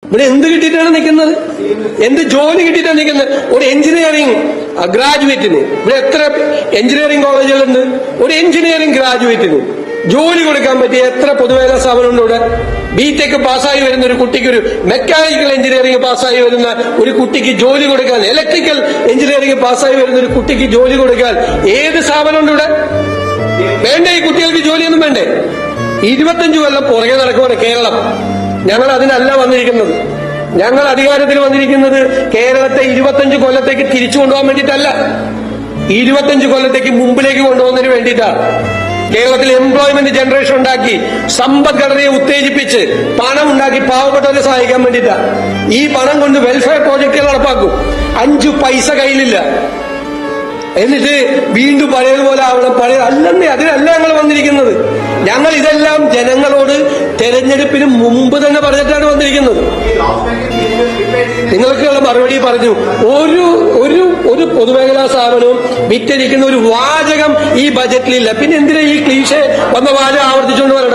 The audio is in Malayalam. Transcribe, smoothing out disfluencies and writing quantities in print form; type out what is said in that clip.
ഇവിടെ എന്ത് കിട്ടിയിട്ടാണ് നിൽക്കുന്നത്? എന്ത് ജോലി കിട്ടിയിട്ടാണ് നിൽക്കുന്നത്? ഒരു എഞ്ചിനീയറിംഗ് ഗ്രാജുവേറ്റിന് ഇവിടെ എത്ര എഞ്ചിനീയറിംഗ് കോളേജുകളുണ്ട്? ഒരു എഞ്ചിനീയറിംഗ് ഗ്രാജുവേറ്റിന് ജോലി കൊടുക്കാൻ പറ്റിയ എത്ര പൊതുമേഖലാ സ്ഥാപനമുണ്ട് ഇവിടെ? ബിടെക് പാസ്സായി വരുന്ന ഒരു കുട്ടിക്ക്, ഒരു മെക്കാനിക്കൽ എഞ്ചിനീയറിംഗ് പാസ്സായി വരുന്ന ഒരു കുട്ടിക്ക് ജോലി കൊടുക്കാൻ, ഇലക്ട്രിക്കൽ എഞ്ചിനീയറിംഗ് പാസ്സായി വരുന്ന ഒരു കുട്ടിക്ക് ജോലി കൊടുക്കാൻ ഏത് സ്ഥാപനമുണ്ട് ഇവിടെ? വേണ്ടേ? ഈ കുട്ടികൾക്ക് ജോലിയൊന്നും വേണ്ടേ? 25 കൊല്ലം പുറകെ നടക്കുവാണ് കേരളം. ഞങ്ങൾ അതിനല്ല വന്നിരിക്കുന്നത്. ഞങ്ങൾ അധികാരത്തിൽ വന്നിരിക്കുന്നത് കേരളത്തെ 25 കൊല്ലത്തേക്ക് തിരിച്ചു കൊണ്ടുപോകാൻ വേണ്ടിയിട്ടല്ല, 25 കൊല്ലത്തേക്ക് മുമ്പിലേക്ക് കൊണ്ടുപോകുന്നതിന് വേണ്ടിയിട്ടാണ്. കേരളത്തിൽ എംപ്ലോയ്മെന്റ് ജനറേഷൻ ഉണ്ടാക്കി, സമ്പദ്ഘടനയെ ഉത്തേജിപ്പിച്ച് പണം ഉണ്ടാക്കി പാവപ്പെട്ടവരെ സഹായിക്കാൻ വേണ്ടിയിട്ടാണ്. ഈ പണം കൊണ്ട് വെൽഫെയർ പ്രോജക്റ്റുകൾ നടപ്പാക്കും. 5 പൈസ കയ്യിലില്ല, എന്നിട്ട് വീണ്ടും പഴയതുപോലെ ആവണം. അല്ലെന്നേ, അതിനല്ല ഞങ്ങൾ വന്നിരിക്കുന്നത്. ഞങ്ങൾ ഇതെല്ലാം ജനങ്ങളോട് തെരഞ്ഞെടുപ്പിന് മുമ്പ് തന്നെ പറഞ്ഞിട്ടാണ് വന്നിരിക്കുന്നത്. നിങ്ങൾക്കുള്ള മറുപടി പറഞ്ഞു. ഒരു പൊതുമേഖലാ സ്ഥാപനവും വിറ്റഴിക്കുന്ന ഒരു വാചകം ഈ ബജറ്റിലില്ല. പിന്നെ എന്തിനാ ഈ ക്ലീശ വന്ന വാചകം ആവർത്തിച്ചുകൊണ്ട് വരണം?